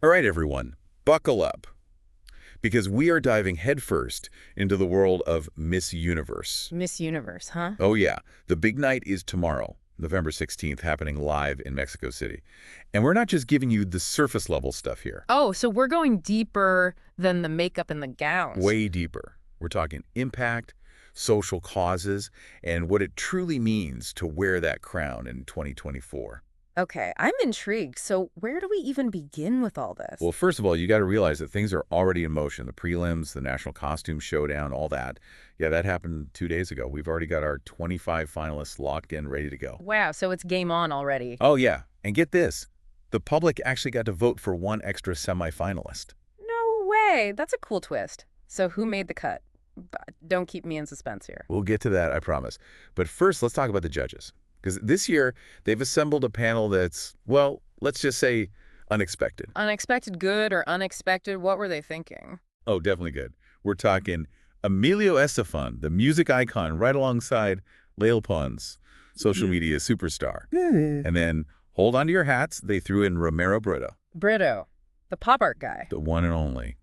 All right, everyone, buckle up, because we are diving headfirst into the world of Miss Universe. Miss Universe, huh? Oh yeah, the big night is tomorrow, November 16th, happening live in Mexico City. And we're not just giving you the surface level stuff here. Oh, so we're going deeper than the makeup and the gowns. Way deeper. We're talking impact, social causes, and what it truly means to wear that crown in 2024. Okay, I'm intrigued. So where do we even begin with all this? Well, first of all, you got to realize that things are already in motion. The prelims, the national costume showdown, all that. Yeah, that happened 2 days ago. We've already got our 25 finalists locked in, ready to go. Wow, so it's game on already. Oh, yeah. And get this. The public actually got to vote for one extra semifinalist. No way. That's a cool twist. So who made the cut? Don't keep me in suspense here. We'll get to that, I promise. But first, let's talk about the judges. Because this year, they've assembled a panel that's, well, let's just say unexpected. Unexpected good or unexpected? What were they thinking? Oh, definitely good. We're talking Emilio Estefan, the music icon, right alongside Lil Pons, social media superstar. And then, hold on to your hats, they threw in Romero Brito. Brito, the pop art guy. The one and only.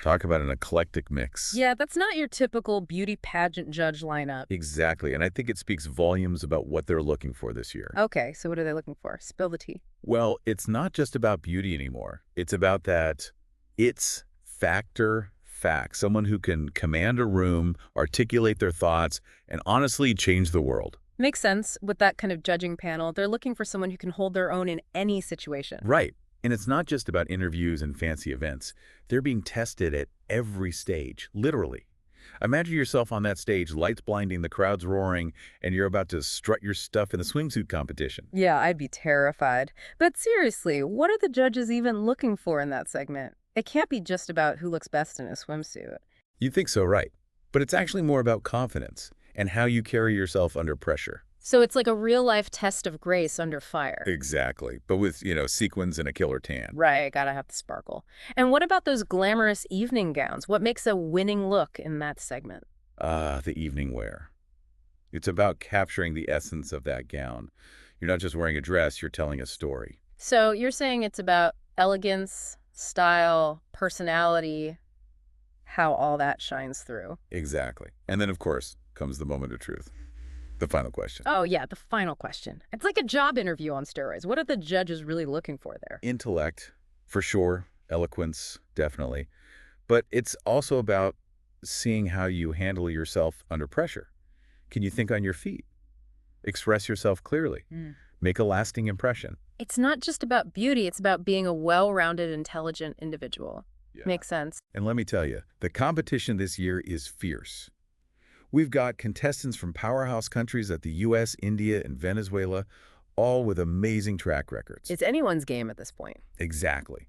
Talk about an eclectic mix. Yeah, that's not your typical beauty pageant judge lineup. Exactly, and I think it speaks volumes about what they're looking for this year. Okay, so what are they looking for? Spill the tea. Well, it's not just about beauty anymore. It's about that it's factor fact. Someone who can command a room, articulate their thoughts, and honestly change the world. Makes sense with that kind of judging panel. They're looking for someone who can hold their own in any situation. Right. And it's not just about interviews and fancy events. They're being tested at every stage, literally. Imagine yourself on that stage, lights blinding, the crowd's roaring, and you're about to strut your stuff in the swimsuit competition. Yeah, I'd be terrified. But seriously, what are the judges even looking for in that segment? It can't be just about who looks best in a swimsuit. You think so, right? But it's actually more about confidence and how you carry yourself under pressure. So it's like a real-life test of grace under fire. Exactly. But with, sequins and a killer tan. Right, gotta have the sparkle. And what about those glamorous evening gowns? What makes a winning look in that segment? The evening wear. It's about capturing the essence of that gown. You're not just wearing a dress, you're telling a story. So you're saying it's about elegance, style, personality, how all that shines through. Exactly. And then, of course, comes the moment of truth. The final question. Oh, yeah, the final question. It's like a job interview on steroids. What are the judges really looking for there? Intellect, for sure. Eloquence, definitely. But it's also about seeing how you handle yourself under pressure. Can you think on your feet? Express yourself clearly. Make a lasting impression. It's not just about beauty. It's about being a well-rounded, intelligent individual. Yeah. Makes sense. And let me tell you, the competition this year is fierce. We've got contestants from powerhouse countries like the U.S., India, and Venezuela, all with amazing track records. It's anyone's game at this point. Exactly.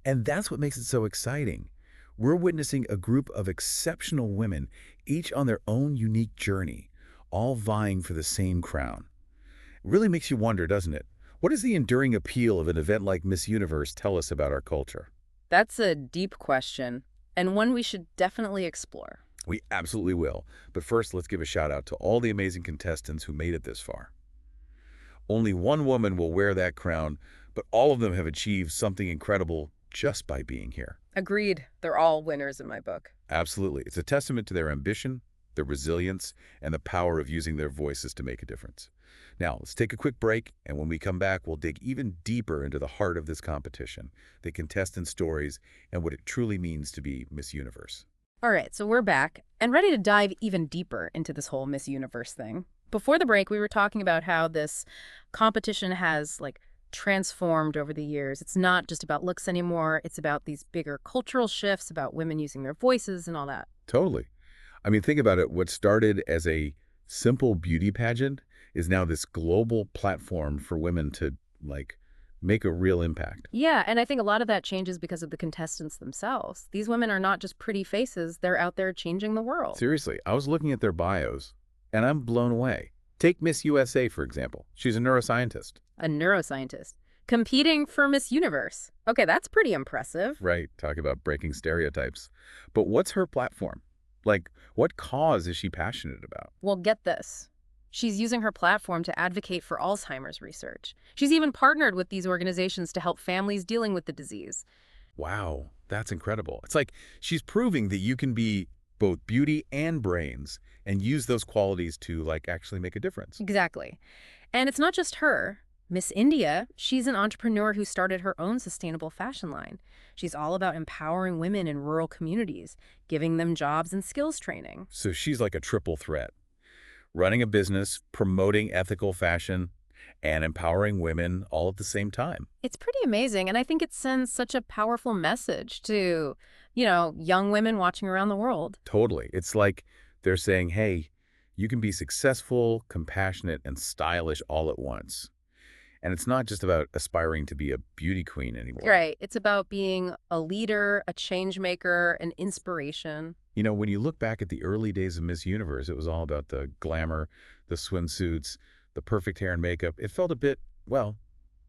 And that's what makes it so exciting. We're witnessing a group of exceptional women, each on their own unique journey, all vying for the same crown. It really makes you wonder, doesn't it? What does the enduring appeal of an event like Miss Universe tell us about our culture? That's a deep question, and one we should definitely explore. We absolutely will. But first, let's give a shout out to all the amazing contestants who made it this far. Only one woman will wear that crown, but all of them have achieved something incredible just by being here. Agreed. They're all winners in my book. Absolutely. It's a testament to their ambition, their resilience, and the power of using their voices to make a difference. Now, let's take a quick break, and when we come back, we'll dig even deeper into the heart of this competition, the contestant stories, and what it truly means to be Miss Universe. All right, so we're back and ready to dive even deeper into this whole Miss Universe thing. Before the break, we were talking about how this competition has, transformed over the years. It's not just about looks anymore. It's about these bigger cultural shifts, about women using their voices and all that. Totally. I mean, think about it. What started as a simple beauty pageant is now this global platform for women to, make a real impact. Yeah, and I think a lot of that changes because of the contestants themselves. These women are not just pretty faces. They're out there changing the world. Seriously, I was looking at their bios, and I'm blown away. Take Miss USA, for example. She's a neuroscientist. A neuroscientist. Competing for Miss Universe. Okay, that's pretty impressive. Right, talk about breaking stereotypes. But what's her platform? What cause is she passionate about? Well, get this. She's using her platform to advocate for Alzheimer's research. She's even partnered with these organizations to help families dealing with the disease. Wow, that's incredible. It's like she's proving that you can be both beauty and brains and use those qualities to, like, actually make a difference. Exactly. And it's not just her. Miss India, she's an entrepreneur who started her own sustainable fashion line. She's all about empowering women in rural communities, giving them jobs and skills training. So she's like a triple threat, running a business, promoting ethical fashion, and empowering women all at the same time. It's pretty amazing, and I think it sends such a powerful message to, young women watching around the world. Totally. It's like they're saying, hey, you can be successful, compassionate, and stylish all at once. And it's not just about aspiring to be a beauty queen anymore. Right. It's about being a leader, a change maker, an inspiration. When you look back at the early days of Miss Universe, it was all about the glamour, the swimsuits, the perfect hair and makeup. It felt a bit, well,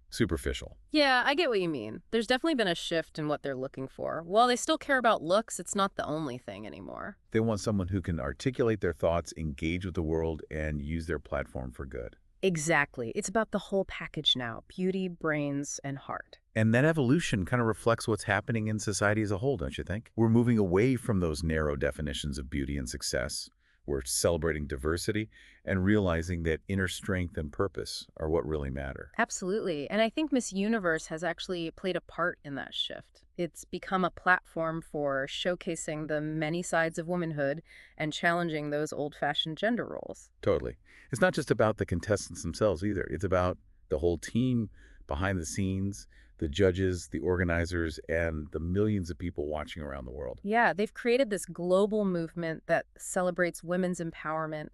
superficial. Yeah, I get what you mean. There's definitely been a shift in what they're looking for. While they still care about looks, it's not the only thing anymore. They want someone who can articulate their thoughts, engage with the world, and use their platform for good. Exactly. It's about the whole package now: beauty, brains, and heart. And that evolution kind of reflects what's happening in society as a whole, don't you think? We're moving away from those narrow definitions of beauty and success. We're celebrating diversity and realizing that inner strength and purpose are what really matter. Absolutely. And I think Miss Universe has actually played a part in that shift. It's become a platform for showcasing the many sides of womanhood and challenging those old-fashioned gender roles. Totally. It's not just about the contestants themselves either. It's about the whole team behind the scenes, the judges, the organizers, and the millions of people watching around the world. Yeah, they've created this global movement that celebrates women's empowerment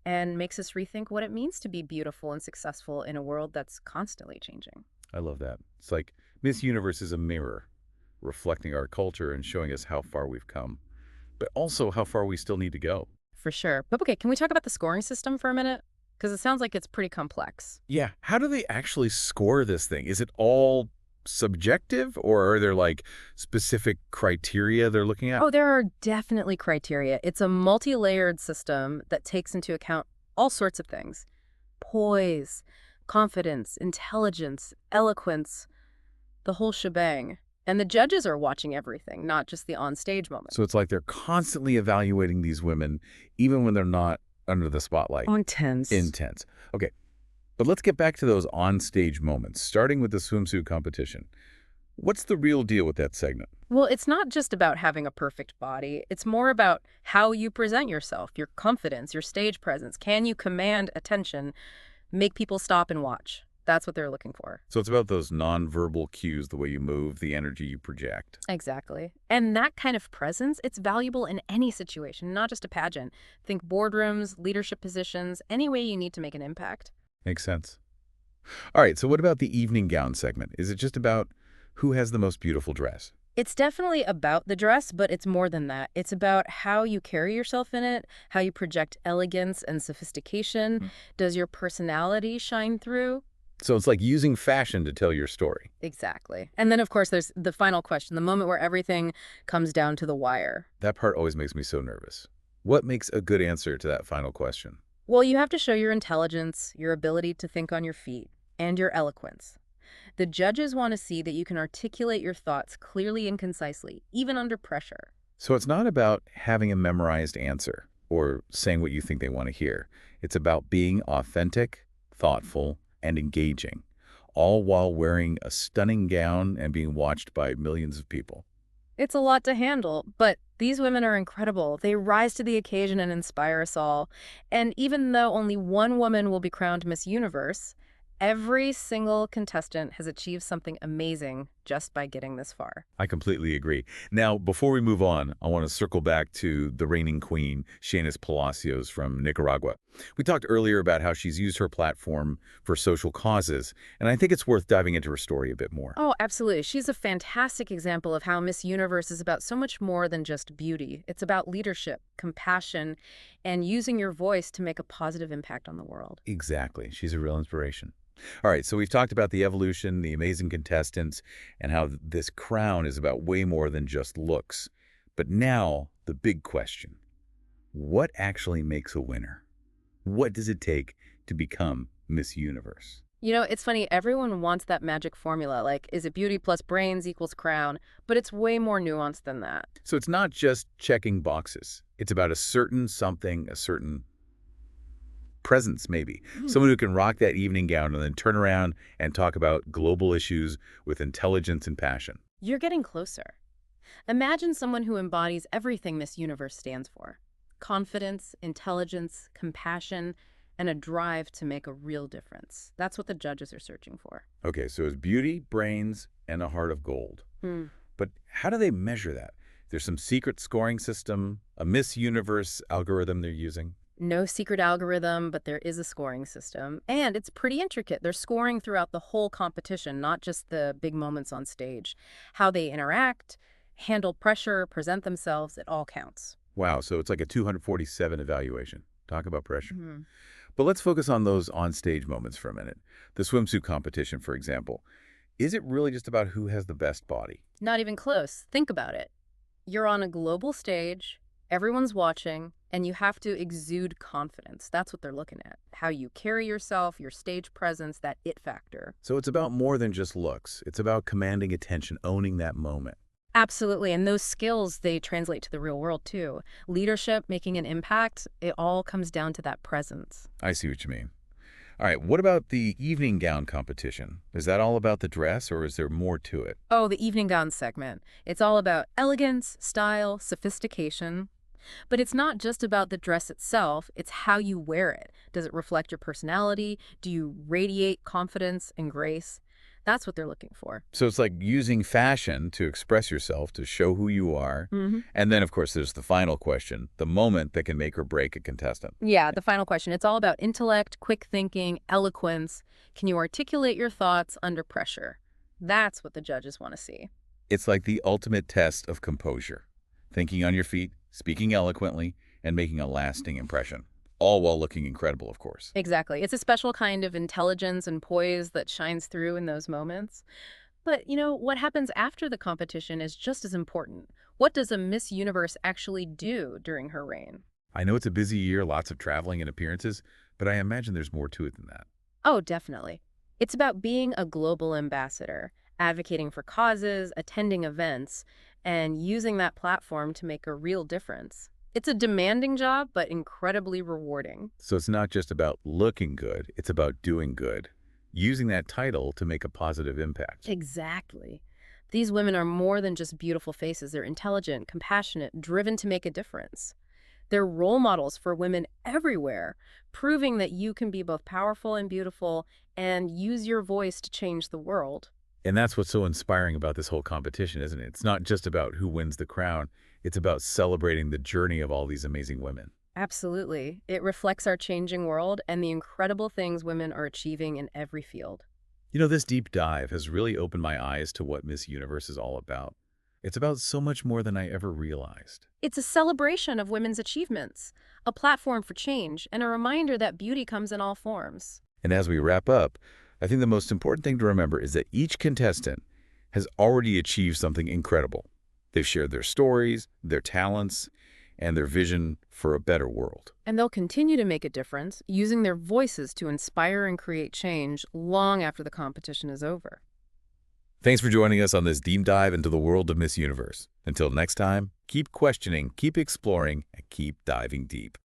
and makes us rethink what it means to be beautiful and successful in a world that's constantly changing. I love that. It's like Miss Universe is a mirror, reflecting our culture and showing us how far we've come, but also how far we still need to go. For sure. But okay, can we talk about the scoring system for a minute? Because it sounds like it's pretty complex. Yeah, how do they actually score this thing? Is it all subjective, or are there like specific criteria they're looking at? Oh, there are definitely criteria. It's a multi-layered system that takes into account all sorts of things: poise, confidence, intelligence, eloquence, the whole shebang. And the judges are watching everything, not just the on-stage moment. So it's like they're constantly evaluating these women, even when they're not under the spotlight. Intense. Intense. Okay, but let's get back to those on-stage moments, starting with the swimsuit competition. What's the real deal with that segment? Well, it's not just about having a perfect body. It's more about how you present yourself, your confidence, your stage presence. Can you command attention, make people stop and watch? That's what they're looking for. So it's about those nonverbal cues, the way you move, the energy you project. Exactly. And that kind of presence, it's valuable in any situation, not just a pageant. Think boardrooms, leadership positions, any way you need to make an impact. Makes sense. All right, so what about the evening gown segment? Is it just about who has the most beautiful dress? It's definitely about the dress, but it's more than that. It's about how you carry yourself in it, how you project elegance and sophistication. Does your personality shine through? So it's like using fashion to tell your story. Exactly. And then, of course, there's the final question, the moment where everything comes down to the wire. That part always makes me so nervous. What makes a good answer to that final question? Well, you have to show your intelligence, your ability to think on your feet, and your eloquence. The judges want to see that you can articulate your thoughts clearly and concisely, even under pressure. So it's not about having a memorized answer or saying what you think they want to hear. It's about being authentic, thoughtful, and engaging, all while wearing a stunning gown and being watched by millions of people. It's a lot to handle, but these women are incredible. They rise to the occasion and inspire us all. And even though only one woman will be crowned Miss Universe, every single contestant has achieved something amazing just by getting this far. I completely agree. Now, before we move on, I want to circle back to the reigning queen, Shayna's Palacios from Nicaragua. We talked earlier about how she's used her platform for social causes, and I think it's worth diving into her story a bit more. Oh, absolutely. She's a fantastic example of how Miss Universe is about so much more than just beauty. It's about leadership, compassion, and using your voice to make a positive impact on the world. Exactly. She's a real inspiration. All right, so we've talked about the evolution, the amazing contestants, and how this crown is about way more than just looks. But now, the big question. What actually makes a winner? What does it take to become Miss Universe? It's funny, everyone wants that magic formula, like, is it beauty plus brains equals crown? But it's way more nuanced than that. So it's not just checking boxes. It's about a certain something, a certain presence, maybe. Someone who can rock that evening gown and then turn around and talk about global issues with intelligence and passion. You're getting closer. Imagine someone who embodies everything this universe stands for: confidence, intelligence, compassion, and a drive to make a real difference. That's what the judges are searching for. Okay, so it's beauty, brains, and a heart of gold. Hmm. But how do they measure that? There's some secret scoring system, a Miss Universe algorithm they're using. No secret algorithm, but there is a scoring system. And it's pretty intricate. They're scoring throughout the whole competition, not just the big moments on stage. How they interact, handle pressure, present themselves, it all counts. Wow, so it's like a 247 evaluation. Talk about pressure. Mhm. But let's focus on those on-stage moments for a minute. The swimsuit competition, for example. Is it really just about who has the best body? Not even close. Think about it. You're on a global stage, everyone's watching, and you have to exude confidence. That's what they're looking at. How you carry yourself, your stage presence, that it factor. So it's about more than just looks. It's about commanding attention, owning that moment. Absolutely. And those skills, they translate to the real world too. Leadership, making an impact, it all comes down to that presence. I see what you mean. All right, what about the evening gown competition? Is that all about the dress, or is there more to it? Oh, the evening gown segment. It's all about elegance, style, sophistication. But it's not just about the dress itself, it's how you wear it. Does it reflect your personality? Do you radiate confidence and grace? That's what they're looking for. So it's like using fashion to express yourself, to show who you are. Hmm. And then, of course, there's the final question, the moment that can make or break a contestant. Yeah, the final question. It's all about intellect, quick thinking, eloquence. Can you articulate your thoughts under pressure? That's what the judges want to see. It's like the ultimate test of composure. Thinking on your feet, speaking eloquently, and making a lasting impression. All while looking incredible, of course. Exactly. It's a special kind of intelligence and poise that shines through in those moments. But, what happens after the competition is just as important. What does a Miss Universe actually do during her reign? I know it's a busy year, lots of traveling and appearances, but I imagine there's more to it than that. Oh, definitely. It's about being a global ambassador, advocating for causes, attending events, and using that platform to make a real difference. It's a demanding job, but incredibly rewarding. So it's not just about looking good, it's about doing good. Using that title to make a positive impact. Exactly. These women are more than just beautiful faces. They're intelligent, compassionate, driven to make a difference. They're role models for women everywhere, proving that you can be both powerful and beautiful and use your voice to change the world. And that's what's so inspiring about this whole competition, isn't it? It's not just about who wins the crown. It's about celebrating the journey of all these amazing women. Absolutely. It reflects our changing world and the incredible things women are achieving in every field. You know, this deep dive has really opened my eyes to what Miss Universe is all about. It's about so much more than I ever realized. It's a celebration of women's achievements, a platform for change, and a reminder that beauty comes in all forms. And as we wrap up, I think the most important thing to remember is that each contestant has already achieved something incredible. They've shared their stories, their talents, and their vision for a better world. And they'll continue to make a difference, using their voices to inspire and create change long after the competition is over. Thanks for joining us on this deep dive into the world of Miss Universe. Until next time, keep questioning, keep exploring, and keep diving deep.